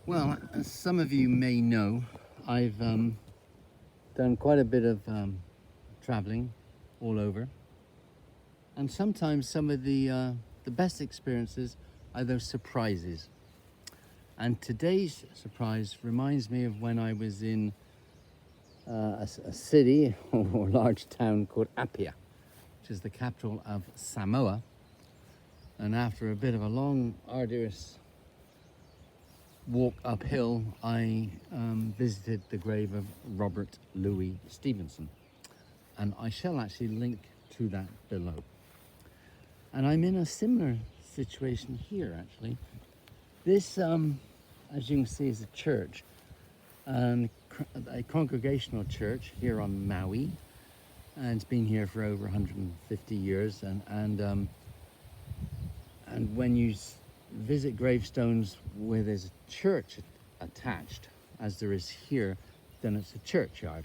Well, as some of you may know, I've done quite a bit of traveling all over, and sometimes some of the best experiences are those surprises. And today's surprise reminds me of when I was in a city or large town called Apia, which is the capital of Samoa. And after a bit of a long, arduous walk uphill, I visited the grave of Robert Louis Stevenson, and I shall actually link to that below. And I'm in a similar situation here, actually. This, as you can see, is a church, a congregational church here on Maui, and it's been here for over 150 years. And when you visit gravestones where there's a church attached, as there is here, then it's a churchyard.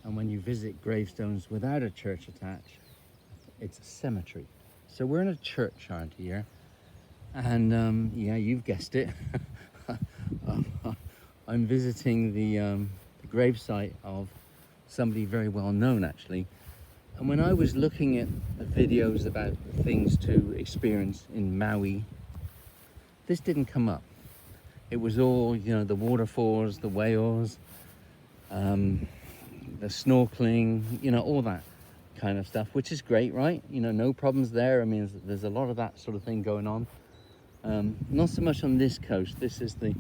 And when you visit gravestones without a church attached, it's a cemetery. So we're in a churchyard here, and yeah, you've guessed it. I'm visiting the gravesite of somebody very well known, actually. And when I was looking at the videos about things to experience in Maui, this didn't come up. It was all, you know, the waterfalls, the whales, the snorkeling, you know, all that kind of stuff, which is great, right? You know, no problems there. I mean, there's a lot of that sort of thing going on. Not so much on this coast. This is the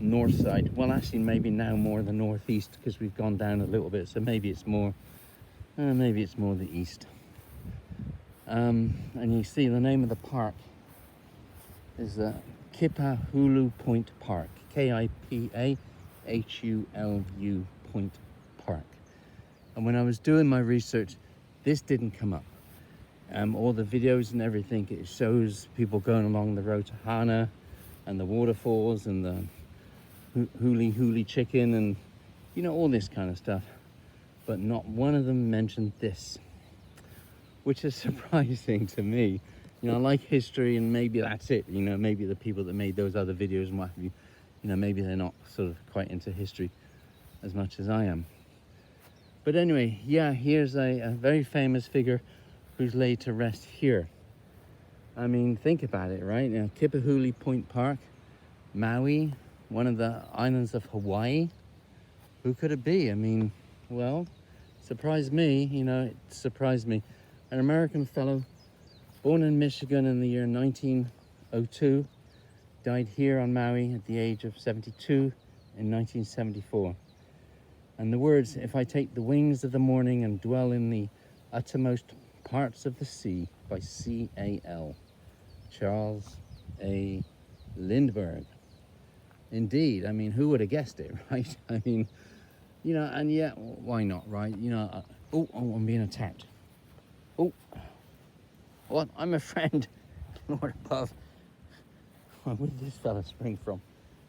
north side. Well, actually, maybe now more the northeast, because we've gone down a little bit. So maybe it's more the east. And you see the name of the park is Kipahulu Point Park, Kipahulu Point Park. And when I was doing my research, this didn't come up. All the videos and everything, it shows people going along the road to Hana and the waterfalls and the huli chicken and, you know, all this kind of stuff. But not one of them mentioned this, which is surprising to me. You know, I like history, and maybe that's it. You know, maybe the people that made those other videos and what have you, you know, maybe they're not sort of quite into history as much as I am. But anyway, yeah, here's a very famous figure who's laid to rest here. I mean, think about it, right? You know, Kipahulu Point Park, Maui, one of the islands of Hawaii. Who could it be? I mean, well, surprised me, you know, it surprised me. An American fellow born in Michigan in the year 1902, died here on Maui at the age of 72 in 1974. And the words, "If I take the wings of the morning and dwell in the uttermost parts of the sea," by C.A.L. Charles A. Lindbergh. Indeed, I mean, who would have guessed it, right? I mean, you know, and yeah, why not, right? You know, oh, I'm being attacked. Oh, what? I'm a friend. Lord above. Where did this fella spring from?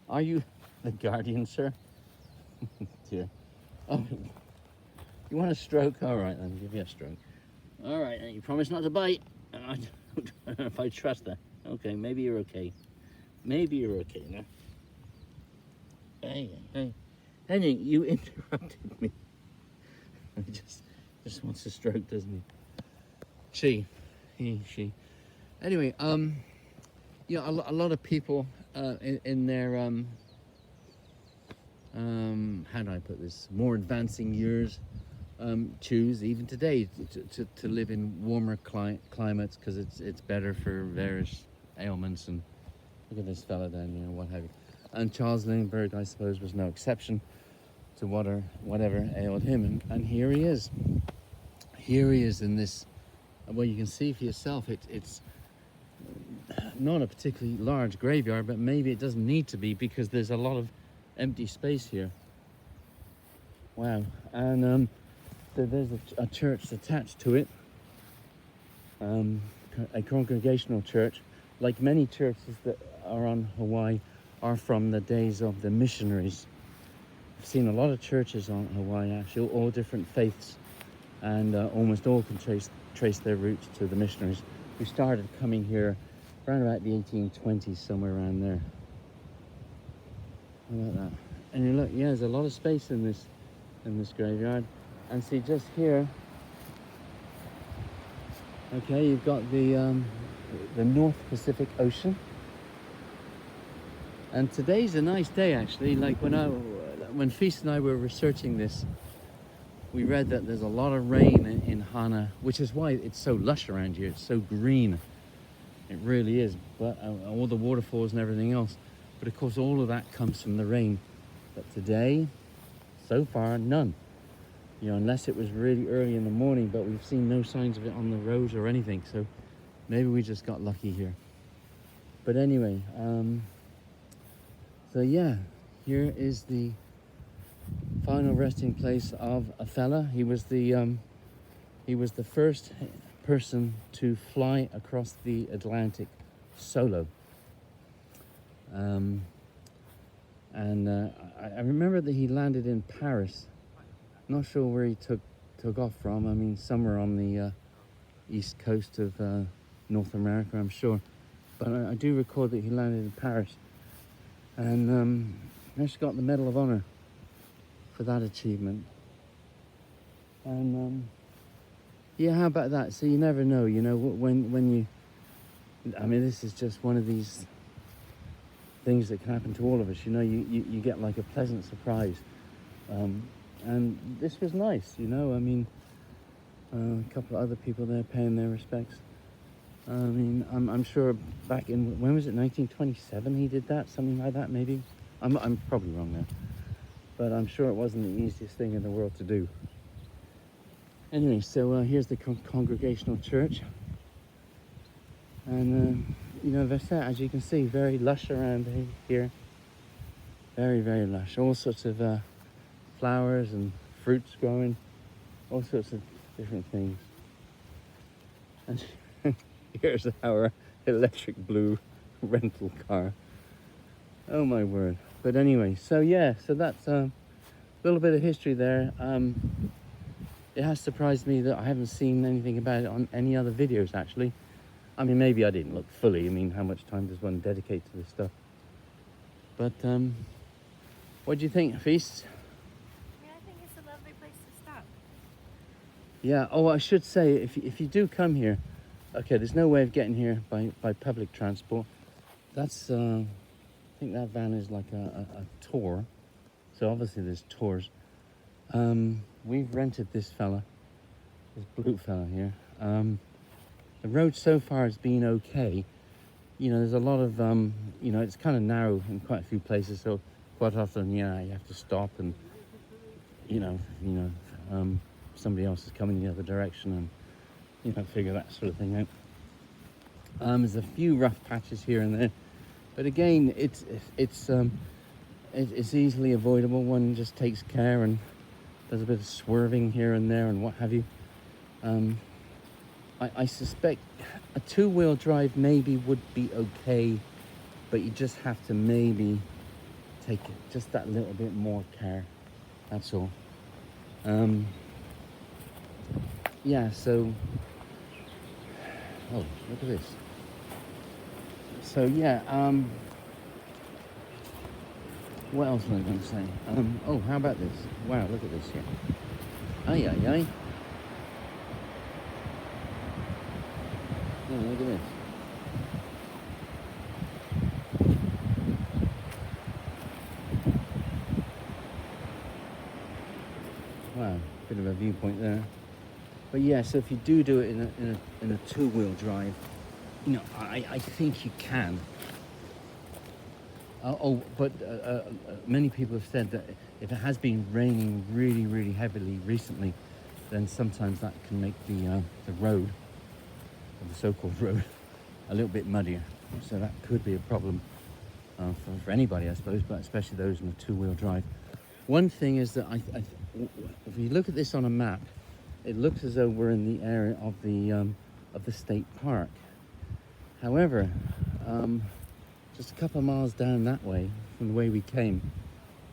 Are you the guardian, sir? Dear. Oh, you want a stroke? All right, then, give you a stroke. All right, you promise not to bite. I don't know if I trust that. Okay, maybe you're okay. Maybe you're okay now. Hey, Henry, you interrupted me. He just wants a stroke, doesn't he? She. Anyway, you know, a lot of people in their how do I put this? More advancing years choose even today to live in warmer climates because it's better for various ailments. And look at this fella down here, what have you. And Charles Lindbergh, I suppose, was no exception to whatever ailed him. And here he is. Here he is in this. Well, you can see for yourself, it's not a particularly large graveyard, but maybe it doesn't need to be because there's a lot of empty space here. Wow. And there's a church attached to it, a congregational church. Like many churches that are on Hawaii are from the days of the missionaries. I've seen a lot of churches on Hawaii, actually, all different faiths, and almost all can trace their roots to the missionaries who started coming here around about the 1820s, somewhere around there. How about that? And you look, yeah, there's a lot of space in this graveyard. And see, just here, okay, you've got the North Pacific Ocean. And today's a nice day, actually. Like when Feast and I were researching this, we read that there's a lot of rain in Hana, which is why it's so lush around here. It's so green. It really is. But all the waterfalls and everything else. But of course, all of that comes from the rain. But today, so far, none. You know, unless it was really early in the morning, but we've seen no signs of it on the roads or anything. So maybe we just got lucky here. But anyway, so yeah, here is the final resting place of a fella. He was the first person to fly across the Atlantic solo. I remember that he landed in Paris. Not sure where he took off from. I mean, somewhere on the east coast of North America, I'm sure. But I do recall that he landed in Paris. And actually got the Medal of Honor for that achievement. And yeah, how about that? So you never know, you know, when you, I mean, this is just one of these things that can happen to all of us. You know, you get like a pleasant surprise. And this was nice, you know. I mean, a couple of other people there paying their respects. I mean, I'm sure back in, when was it, 1927 he did that? Something like that, maybe? I'm probably wrong there. But I'm sure it wasn't the easiest thing in the world to do. Anyway, so here's the Congregational Church. And, you know, as you can see, very lush around here. Very, very lush. All sorts of flowers and fruits growing. All sorts of different things. And here's our electric blue rental car. Oh my word. But anyway, so yeah, so that's a little bit of history there. It has surprised me that I haven't seen anything about it on any other videos, actually. I mean, maybe I didn't look fully. I mean, how much time does one dedicate to this stuff? But what do you think, Feast? Yeah, I think it's a lovely place to stop. Yeah, oh, I should say, if you do come here, okay, there's no way of getting here by public transport. That's, I think that van is like a tour. So obviously there's tours. We've rented this fella, this blue fella here. The road so far has been okay. You know, there's a lot of, you know, it's kind of narrow in quite a few places. So quite often, yeah, you have to stop and, you know, somebody else is coming the other direction and, you know, figure that sort of thing out. There's a few rough patches here and there, but again, it's easily avoidable. One just takes care and does a bit of swerving here and there and what have you. I suspect a two-wheel drive maybe would be okay, but you just have to maybe take just that little bit more care. That's all. Yeah, so, oh, look at this. So yeah, what else was I going to say? Oh, how about this? Wow, look at this, yeah. Ay, ay, ay. Oh, look at this. Wow, bit of a viewpoint there. But yeah, so if you do it in a two-wheel drive, you know, I think you can. But many people have said that if it has been raining really, really heavily recently, then sometimes that can make the road, or the so-called road, a little bit muddier. So that could be a problem for anybody, I suppose, but especially those in a two-wheel drive. One thing is that if you look at this on a map, it looks as though we're in the area of the state park. However, just a couple of miles down that way from the way we came,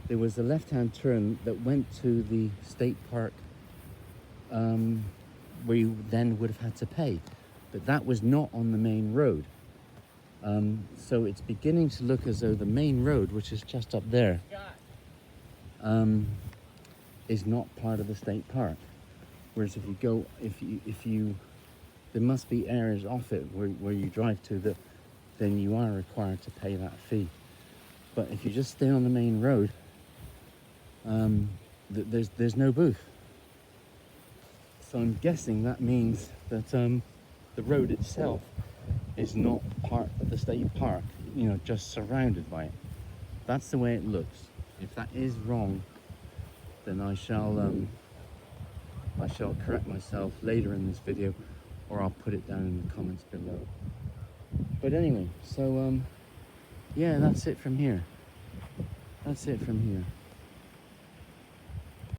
there was a left-hand turn that went to the state park, where you then would have had to pay, but that was not on the main road. So it's beginning to look as though the main road, which is just up there, is not part of the state park. Whereas if you go, there must be areas off it where you drive to that, then you are required to pay that fee. But if you just stay on the main road, there's no booth. So I'm guessing that means that the road itself is not part of the state park, you know, just surrounded by it. That's the way it looks. If that is wrong, then I shall correct myself later in this video, or I'll put it down in the comments below. But anyway, so yeah, that's it from here. That's it from here.